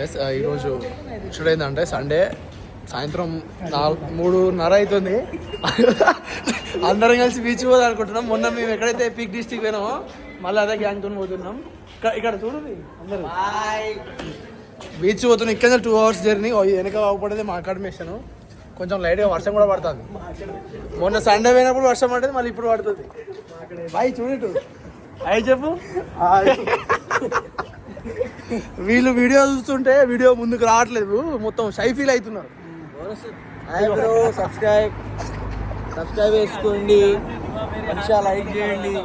Yes ఈరోజు చూడేందంటే Sunday సాయంత్రం 3:30 అవుతుంది. అందరం కలిసి బీచ్ పోదాం అనుకుంటున్నాం. మొన్న మేము ఎక్కడైతే పీక్ డిస్ట్రిక్ట్ పోయినామో మళ్ళీ అదే గ్యాంగ్తో పోతున్నాం. ఇక్కడ చూడండి అందరూ బీచ్ పోతున్నాం. ఇక్కడ 2 hours జర్నీ. వెనక బాగుపడేది మా అకాడమేషన్. కొంచెం లైట్గా వర్షం కూడా పడుతుంది. మొన్న సండే పోయినప్పుడు వర్షం పడుతుంది, మళ్ళీ ఇప్పుడు పడుతుంది. బాయ్ చూడటు అయ్యి చెప్పు. వీళ్ళు వీడియో చూస్తుంటే వీడియో ముందుకు రావట్లేదు, మొత్తం షై ఫీల్ అవుతున్నారు. సబ్స్క్రైబ్ చేసుకోండి, మంచిగా లైక్ చేయండి.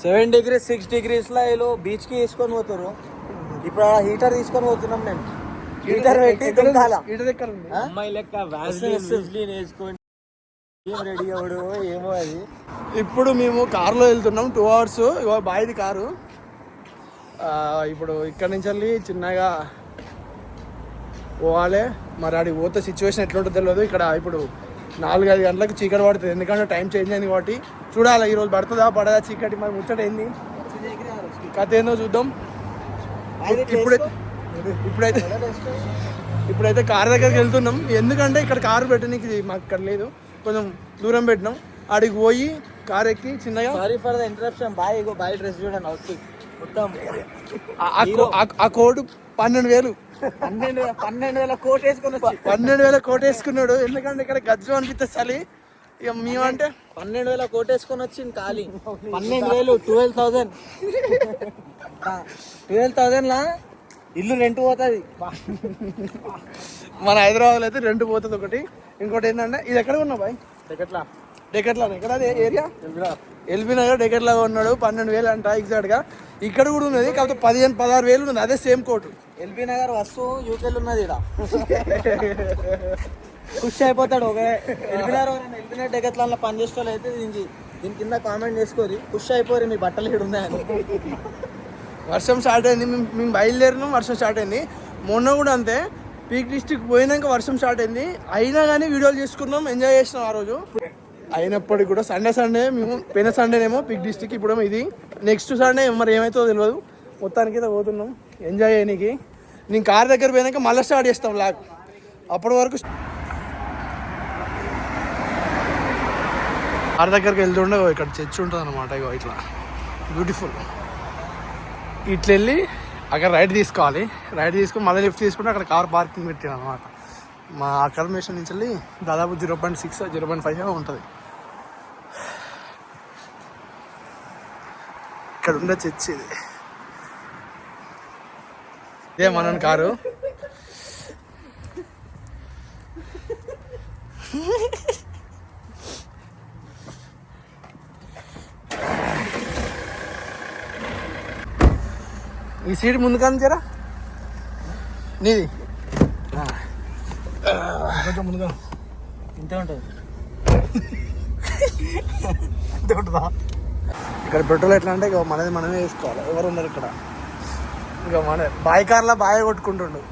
7 degrees 6 degrees లా వీళ్ళు బీచ్కి తీసుకొని పోతారు. ఇప్పుడు హీటర్ తీసుకొని పోతున్నాం. నేను హీటర్ పెట్టి అమ్మాయి లెక్క వేసుకోండి, రెడీ అవ్వడు ఏమో అది. ఇప్పుడు మేము కారులో వెళ్తున్నాం 2 hours. బాయ్ది కారు. ఇప్పుడు ఇక్కడ నుంచి వెళ్ళి చిన్నగా పోవాలి. మరి అడిగి పోతే సిచ్యువేషన్ ఎట్లుంటుందో తెలియదు. ఇక్కడ ఇప్పుడు 4-5 గంటలకు చీకటి పడుతుంది, ఎందుకంటే టైం చేంజ్ అయింది కాబట్టి. చూడాలి ఈరోజు పడుతుందా పడదా చీకటి. మరి ముచ్చట ఏంది కథ ఏందో చూద్దాం. ఇప్పుడైతే కారు దగ్గరికి వెళ్తున్నాం. ఎందుకంటే ఇక్కడ కారు పెట్టడానికి మాకు ఇక్కడ లేదు, కొంచెం దూరం పెట్టినాం. అడిగి పోయి కారు ఎక్కి చిన్నగా. Sorry for the interruption. Boy dress చూడండి, అవుట్ఫిట్ మొత్తం. ఆ కోటు 12,000 కోట్ వేసుకుని 12,000 కోట్ వేసుకున్నాడు. ఎందుకంటే ఇక్కడ గజ్జు అనిపిస్తే చలి. ఇక మేమంటే 12,000 కోట్ వేసుకొని వచ్చింది ఖాళీ. 12,000 12,000 లా ఇల్లు రెంట్ పోతుంది. మన హైదరాబాద్లో అయితే రెంట్ పోతుంది ఒకటి. ఇంకోటి ఏంటంటే ఇది ఎక్కడ ఉన్నావు బాయ్? డెకట్లా ఎక్కడ ఏరియా? ఎల్బీ నగర్ డెకట్లా ఉన్నాడు. 12,000 అంట ఎగ్జాక్ట్గా. ఇక్కడ కూడా ఉన్నది, కాకపోతే 15-16,000 ఉన్నది. అదే సేమ్ కోటు. ఎల్బీ నగర్ వస్తు యూకేలో ఉన్నది. ఇక్కడ ఖుషి అయిపోతాడు. ఎల్బీ నగర్ డెకట్లా పని చేసుకోవాలి అయితే దీని కింద కామెంట్ చేసుకోరి, ఖుషి అయిపోరు మీ బట్టలు ఇక్కడ ఉన్నాయని. వర్షం స్టార్ట్ అయింది. మేము బయలుదేరినాం, వర్షం స్టార్ట్ అయింది. మొన్న కూడా అంతే, పీక్ డిస్ట్రిక్ట్ పోయినాక వర్షం స్టార్ట్ అయింది. అయినా కానీ వీడియోలు చేసుకున్నాం, ఎంజాయ్ చేసినాం ఆ రోజు. అయినప్పటికీ కూడా సండే మేము పోయిన సండేనేమో పీక్ డిస్ట్రిక్ట్, ఇప్పుడేమో ఇది. నెక్స్ట్ సండే మరి ఏమవుతుందో తెలియదు. మొత్తానికి అయితే పోతున్నాం ఎంజాయ్ చేయడానికి. నేను కార్ దగ్గర పోయినాక మళ్ళీ స్టార్ట్ చేస్తాం లాగ్. అప్పటి వరకు కార్ దగ్గరికి వెళ్తుండే ఇక్కడ చర్చ్ ఉంటుంది అనమాట. ఇగో ఇట్లా బ్యూటిఫుల్. ఇట్లా వెళ్ళి అక్కడ రైట్ తీసుకోవాలి. రైట్ తీసుకుని మళ్ళీ లిఫ్ట్ తీసుకుంటే అక్కడ కార్ పార్కింగ్ పెట్టాను అనమాట. మా అకాడమేషన్ నుంచి వెళ్ళి దాదాపు 0.6 0.5 ఉంటుంది. ఇక్కడ ఉండే చర్చ్ ఇది. ఇదే మన కారు. ఈ సీట్ ముందు కానీ జరా నీది కొంచెం ముందుగా. ఇంతే ఉంటుంది. ఇంతే ఉంటుందా? ఇక్కడ పెట్రోల్ ఎట్లా అంటే ఇక మనది మనమే వేసుకోవాలి. ఎవరు ఉన్నారు ఇక్కడ? ఇక మన బాయ్ కార్లా బాయ్ కొట్టుకుంటుండు.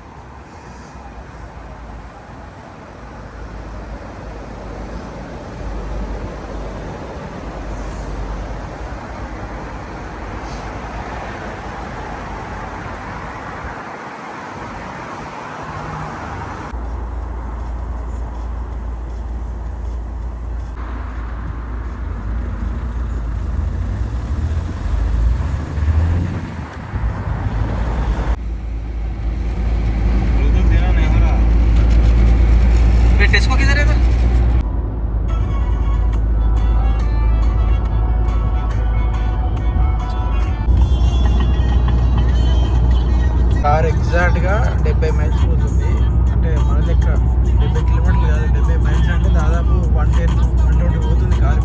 కార్ ఎగ్జాక్ట్గా 70 miles పోతుంది. అంటే మన లెక్క 70 kilometers కాదు, 70 miles అంటే దాదాపు 110-120 పోతుంది కారు.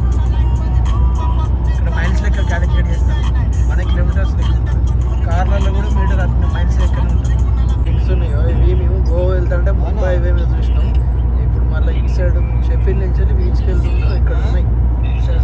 ఇక్కడ మైల్స్ లెక్క క్యాలిక్యులేట్ చేస్తాం, మన కిలోమీటర్స్ లెక్క. కార్లలో కూడా మీటర్ అట్లా మైల్స్ లెక్కనే ఉంటుంది. థింగ్స్ ఉన్నాయో ఇవి. మేము గోవా వెళ్తుంటే ముంబై హైవే మీద చూసినాం. ఇప్పుడు మళ్ళీ ఇటు సైడ్ షెఫీల్డ్ నుంచి వెళ్ళి బీచ్కి వెళ్తున్నాం. ఇక్కడ ఉన్నాయి ఇటు సైడ్.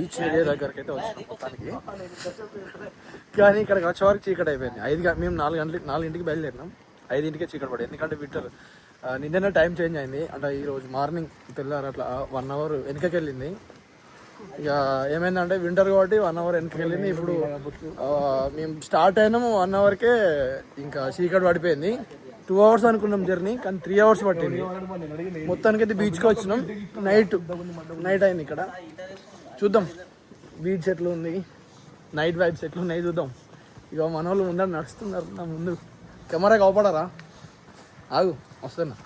బీచ్ ఏరియా దగ్గరికి అయితే వచ్చినాం మొత్తానికి. కానీ ఇక్కడికి వచ్చే వరకు చీకటి అయిపోయింది. మేము 4 బయలుదేరినాం, 5కే చీకటి పడింది. ఎందుకంటే వింటర్ నిన్ననే టైం చేంజ్ అయింది. అంటే ఈరోజు మార్నింగ్ తెల్లారు అట్లా 1 అవర్ వెనకకి వెళ్ళింది. ఇక ఏమైందంటే వింటర్ కాబట్టి 1 అవర్ వెనకకి వెళ్ళింది. ఇప్పుడు మేము స్టార్ట్ అయినాము 1 అవర్కే ఇంకా చీకటి పడిపోయింది. 2 అవర్స్ అనుకున్నాం జర్నీ, కానీ 3 అవర్స్ పట్టింది. మొత్తానికి అయితే బీచ్కి వచ్చినాం. నైట్ అయింది ఇక్కడ. చూద్దాం బీచ్ ఎట్లా ఉంది, నైట్ వైబ్స్ ఎట్లా ఉన్నాయి చూద్దాం. ఇక మన వాళ్ళు ముందర నడుస్తున్నారు నా ముందు. కెమెరా కాపాడరా? ఆగు వస్తున్నా.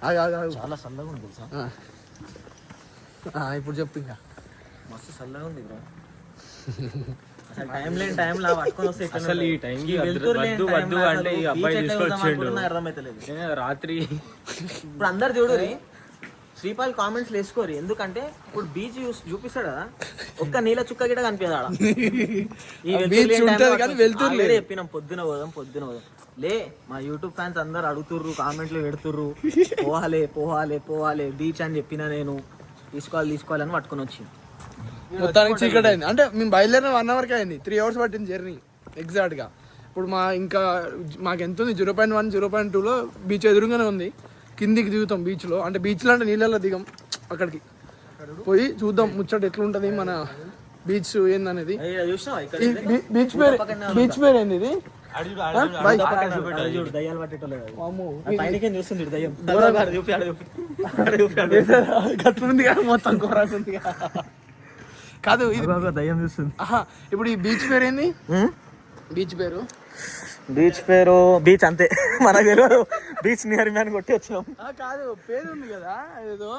ఆగు చాలా చల్లగా ఉంది తెలుసా. ఇప్పుడు చెప్పు. ఇంకా మస్తు చల్లగా ఉంది బ్రో. అసలు టైం లేని టైంలో పట్టుకొని వస్తే అసలు ఈ టైంకి వద్దు అంటే ఈ అబ్బాయి తీసుకొచ్చిండు అర్థమైతలేదు రాత్రి. ఇప్పుడు అందరు చూడురి, శ్రీపాల్ కామెంట్స్ వేసుకోరు. ఎందుకంటే ఇప్పుడు బీచ్ చూపిస్తాడు కదా, ఒక్క నీళ్ళ చుక్క గిట కనిపించదు. చెప్పినాం పొద్దున పోదాం. లే మా యూట్యూబ్ ఫ్యాన్స్ అందరు అడుగుతుర్రు, కామెంట్లు పెడుతుర్రు, పోవాలి బీచ్ అని చెప్పిన నేను. తీసుకోవాలని పట్టుకొని వచ్చి మొత్తానికి చీకటి అయింది. అంటే మేము బయలుదేరిన 1 అవర్కి అయింది. 3 అవర్స్ పట్టింది జర్నీ ఎగ్జాక్ట్గా. ఇప్పుడు మాకు ఎంత ఉంది, 0.1 0.2లో బీచ్ ఎదురుగానే ఉంది. కిందికి దిగుతాం బీచ్లో. అంటే బీచ్లో అంటే నీళ్ళల్లో దిగం, అక్కడికి పోయి చూద్దాం ముచ్చట ఎట్లుంటది మన బీచ్ ఏందనేది. బీచ్ పేరు ఏంది ఇది? గట్లుంది కదా మొత్తం కోరాకుంది కాదు, ఇది దయ్యం చూస్తుంది. ఇప్పుడు ఈ బీచ్ పేరు ఏంది? బీచ్ పేరు బీచ్ అంతే, మనకు తెలియదు. బీచ్ నియర్ మ్యాన్ కొట్టి వచ్చినాం. కాదు పేరు ఉంది కదా ఏదో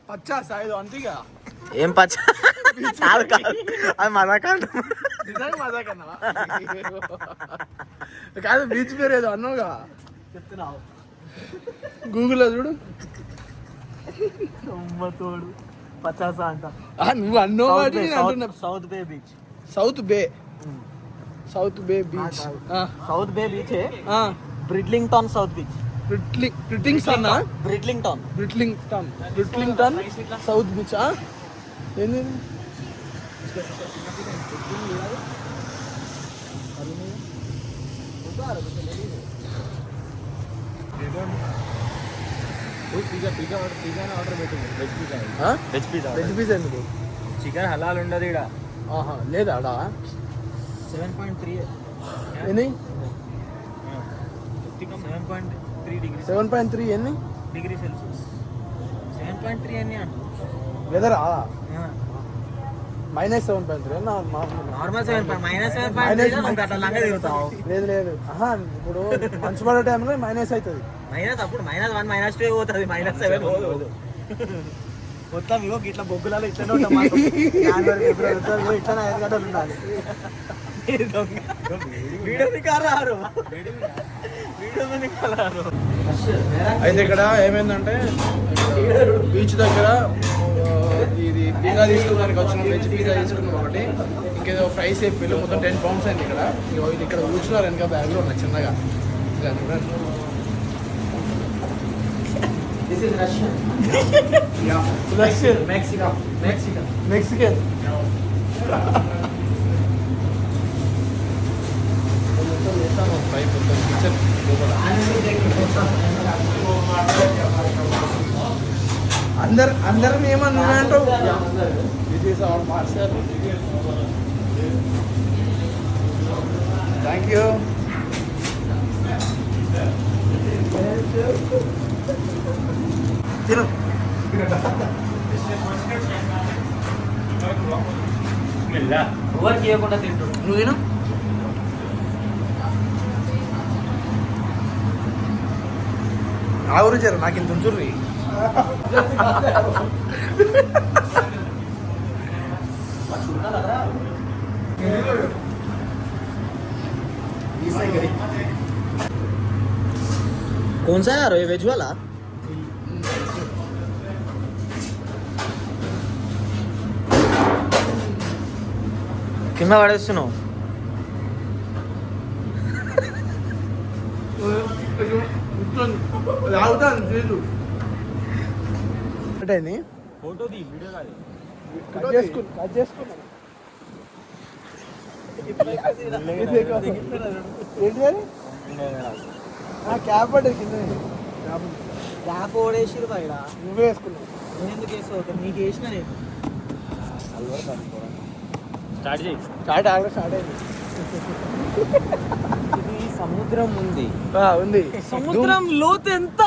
పచ్చాసా ఏదో అంతేగా. ఏం పచ్చ? కాదు అది మజాకంట. మజాకన్నా కాదు, బీచ్ పేరు ఏదో అన్నావుగా, చెప్తున్నావు. గూగుల్లో చూడు. తోడు పచ్చాసా అంట. నువ్వు అన్నావు. South bay beach. South bay beach. South bay beach Bridlington south beach. Bridlington south beach. ఏంది వెజ్ పిజ్జా ఎందుకు? చికెన్ హలాల్ ఉండదు ఇక్కడ. లేదా ఆడా 7.3 ఎన్ని? 7.3 ఎన్ని డిగ్రీ సెల్సియస్. 7.3 అని వెదరా? -7.3 నార్మల్. -7.3 లేదు. ఇప్పుడు మంచు పడే టైంలో మైనస్ అవుతుంది. అప్పుడు -1 -2 పోతుంది, -7 పోదు. మొత్తం ఇగో ఇట్లా బొగ్గులలో ఇట్లనే ఉంటాం. ఇట్లనే 5 గంటలు ఉండాలి. అయితే ఇక్కడ ఏమైందంటే బీచ్ దగ్గర ఇది పిజ్జా తీసుకున్నానికి వచ్చిన వెజ్ పిజ్జా తీసుకున్నాం ఒకటి, ఇంకేదో ఫ్రైస్ అయిపోయి మొత్తం 10 pounds అయింది. ఇక్కడ కూర్చున్నారు వెనక బ్యాగ్లో ఉన్నాయి చిన్నగా. This is Russian. Mexican. అందరం ఏమన్నా అంటావు? This is our parcel. Thank you. తిను. ఎవరికి ఇవ్వకుండా తింటాడు. నువ్వు తిను. ఆవురు జరు నాకు ఇంత ఉంచుర్రి. कौन सा है यार ये वेज वाला? కింద పడేస్తున్నావు. అంటే ఫోటో ది వీడియో కాదు. కట్ చేసుకున్నా ఏంటి అది క్యాప్ పడ్డది కింద గ్యాప్ ఓడేసిరు బయట. నువ్వే వేసుకున్నావు. నేను ఎందుకు వేస్తావు? నీకు వేసిన నేను. స్టార్ట్ చేయి. స్టార్ట్ అయింది. ఇది సముద్రం ఉంది. ఉంది. సముద్రం లోతు ఎంత?